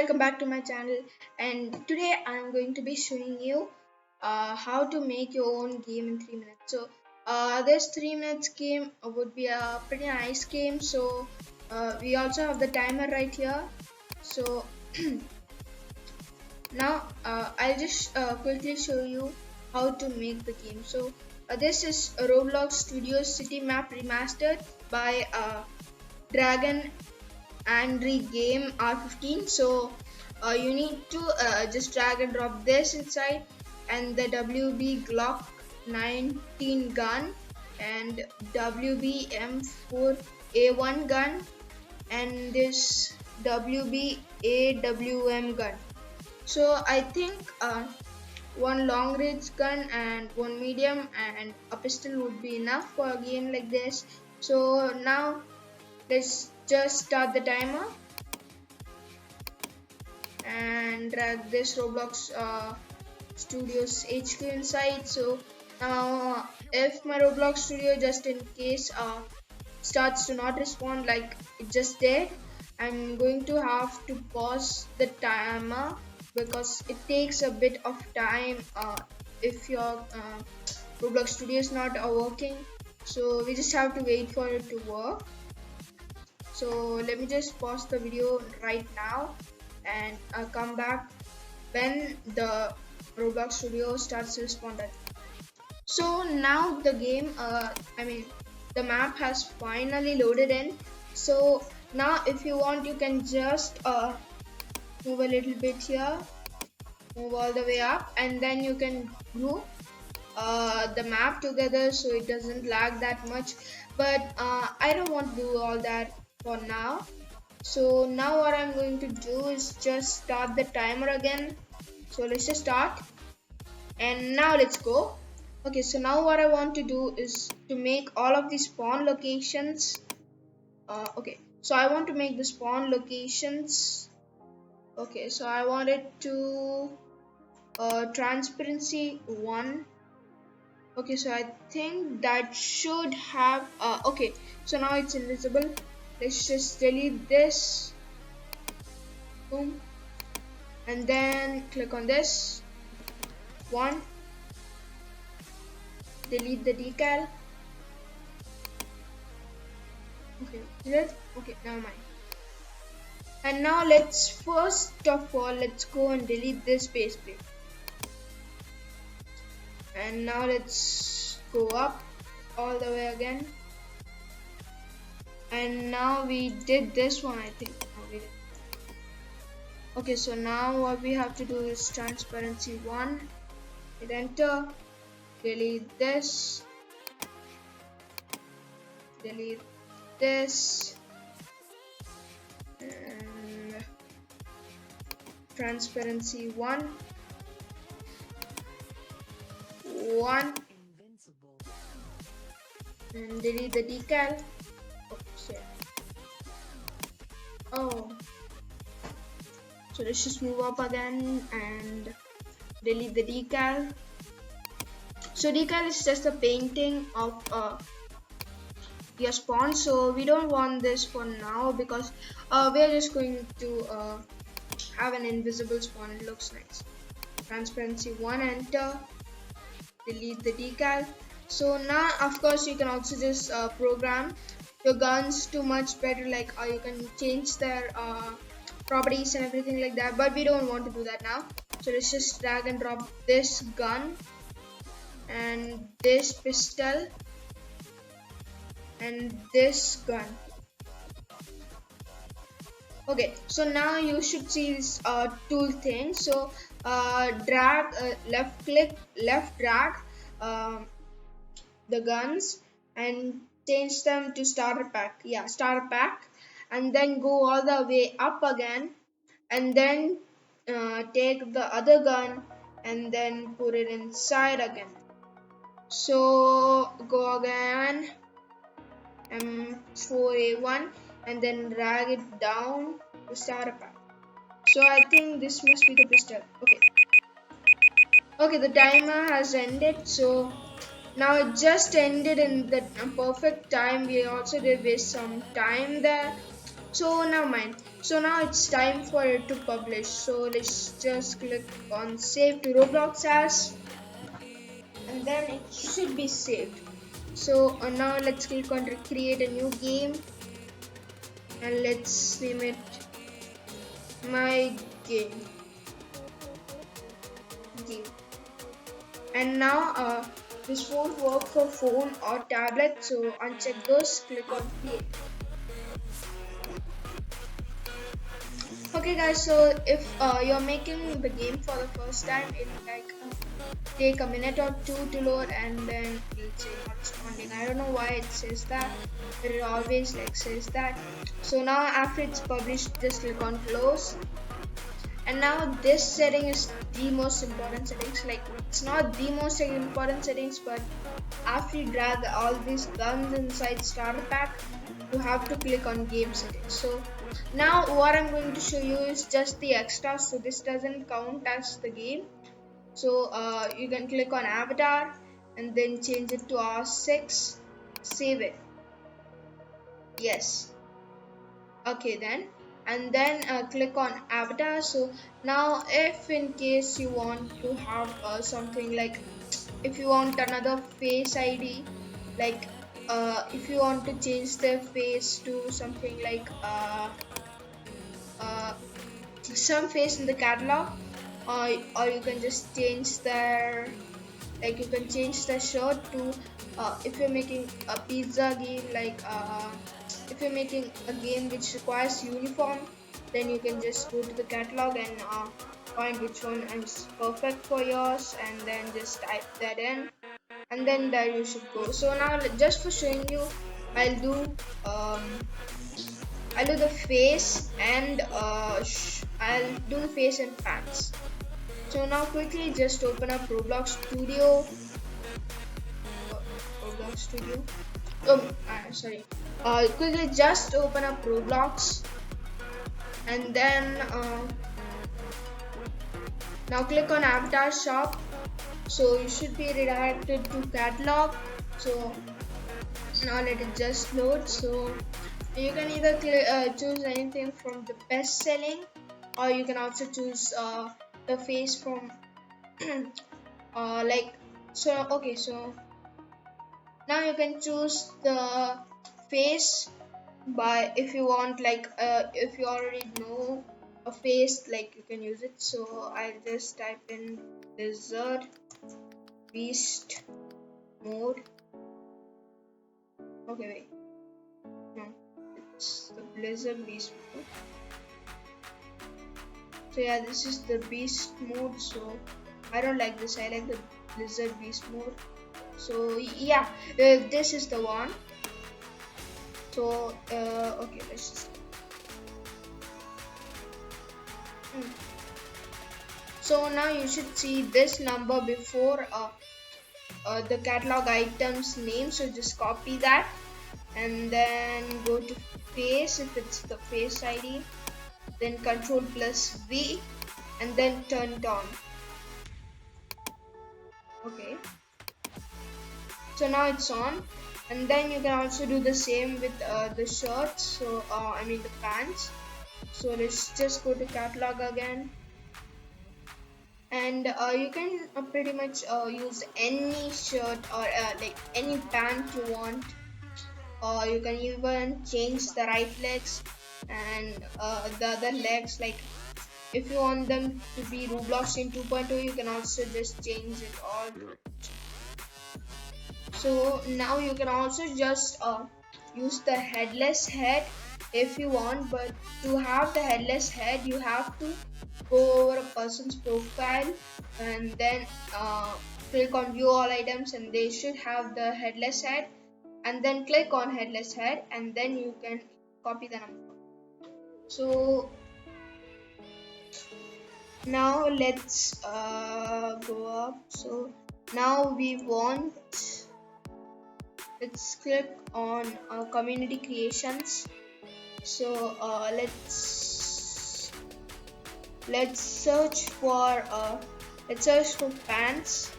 welcome back to my channel, and today I'm going to be showing you how to make your own game in 3 minutes. So this 3 minutes game would be a pretty nice game. So we also have the timer right here. So now I'll just quickly show you how to make the game. So this is a Roblox Studios City Map Remastered by Dragon Android game R15. So you need to just drag and drop this inside, and the WB Glock 19 gun and WB M4A1 gun and this WB AWM gun. So I think one long range gun and one medium and a pistol would be enough for a game like this. So now let's just start the timer and drag this Roblox Studios HQ inside. So now if my Roblox Studio just in case starts to not respond like it just did, I'm going to have to pause the timer because it takes a bit of time if your Roblox Studio is not working. So we just have to wait for it to work. So let me just pause the video right now and come back when the Roblox Studio starts to respond. So now the game, the map has finally loaded in. So now if you want, you can just move a little bit here, move all the way up, and then you can group the map together so it doesn't lag that much. But I don't want to do all that for now. So now what I'm going to do is just start the timer again. So let's just start, and now let's go. Okay, so now what I want to do is to make all of these spawn locations. Okay, so I want to make the spawn locations. Okay, so I want it to transparency 1. Okay, so I think that should have okay, so now it's invisible. Let's just delete this, boom, and then click on this one, delete the decal. Okay, is it? Okay, never mind. And now let's first of all let's go and delete this base plate. And now let's go up all the way again. And now we did this one, I think. Okay, so now what we have to do is transparency 1, hit enter, delete this, delete this, and transparency 1, and delete the decal. Oh, so let's just move up again and delete the decal. So decal is just a painting of your spawn, so we don't want this for now because we are just going to have an invisible spawn. It looks nice. Transparency 1, enter, delete the decal. So now of course you can also just program your guns to much better, like you can change their properties and everything like that, but we don't want to do that now. So let's just drag and drop this gun and this pistol and this gun. Okay, so now you should see this tool thing. So drag, left click, left drag the guns and change them to starter pack. Yeah, starter pack, and then go all the way up again, and then take the other gun and then put it inside again. So go again, M4A1, and then drag it down to starter pack. So I think this must be the pistol. Okay, the timer has ended. So now it just ended in the perfect time. We also did waste some time there. So never mind. So now it's time for it to publish. So let's just click on save to Roblox as, and then it should be saved. So now let's click on create a new game, and let's name it my game. And now this won't work for phone or tablet, so uncheck those, click on create. Okay guys, so if you're making the game for the first time, it'll like take a minute or two to load, and then it'll say not responding. I don't know why it says that, but it always like says that. So now after it's published, just click on close. And now this setting is the most important settings. Like, it's not the most important settings, but after you drag all these guns inside starter pack, you have to click on game settings. So now what I'm going to show you is just the extras, so this doesn't count as the game. So you can click on avatar and then change it to R6, save it. Yes. Okay then, and then click on avatar. So now if in case you want to have something like, if you want another face ID, like if you want to change the face to something like uh, some face in the catalog, or you can just change their, like you can change the shirt to if you're making a pizza game, like if you're making a game which requires uniform, then you can just go to the catalog and find which one is perfect for yours, and then just type that in, and then there you should go. So now just for showing you, I'll do um, I'll do the face and I'll do the face and pants. So now quickly just open up Roblox Studio. Roblox Studio. Oh, sorry. Quickly just open up Roblox, and then now click on Avatar Shop. So you should be redirected to catalog. So now let it just load. So you can either choose anything from the best selling, or you can also choose the face from like, so okay, so now you can choose the face by, if you want, like if you already know a face, like you can use it. So I'll just type in lizard beast mode. Okay, wait, no, it's the blizzard beast mode. So yeah, this is the beast mode. So I don't like this, I like the blizzard beast mode. So yeah, this is the one. So okay, let's just so now you should see this number before the catalog items name. So just copy that and then go to face if it's the face ID, then Control plus V, and then turn it on. Okay, so now it's on. And then you can also do the same with the shirts, so I mean the pants. So let's just go to catalog again, and you can pretty much use any shirt or like any pant you want. You can even change the right legs and the other legs, like if you want them to be Roblox in 2.0, you can also just change it all. So now you can also just use the headless head if you want, but to have the headless head you have to go over a person's profile and then click on view all items, and they should have the headless head, and then click on headless head, and then you can copy the number. So now let's go up. So now we want, let's click on community creations. So let's search for pants.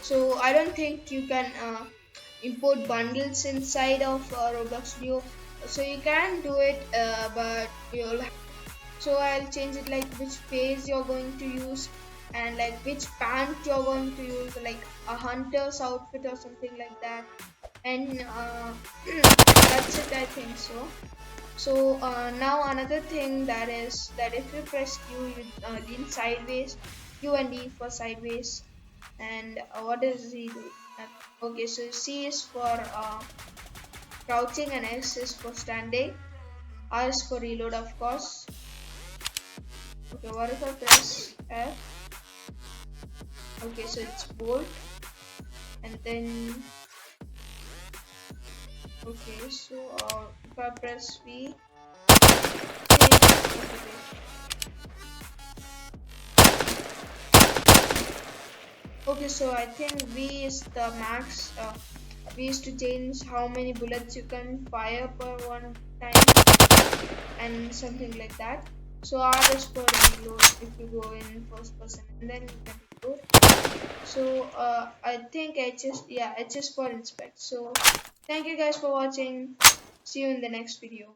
So I don't think you can import bundles inside of Roblox Studio. So you can do it, but you'll so I'll change it like which phase you're going to use and like which pant you're going to use, like a hunter's outfit or something like that. And that's it, I think so. So now another thing that is that if you press Q, you lean sideways. Q and E for sideways. And what does he do? Okay, so C is for crouching and S is for standing. R is for reload, of course. Okay, what if I press F? Okay, so it's bolt. And then, okay, so if I press V, okay, so I think V is the max. We used to change how many bullets you can fire per one time and something like that. So R is for reload if you go in first person and then you can reload. So I think H is for inspect. So thank you guys for watching. See you in the next video.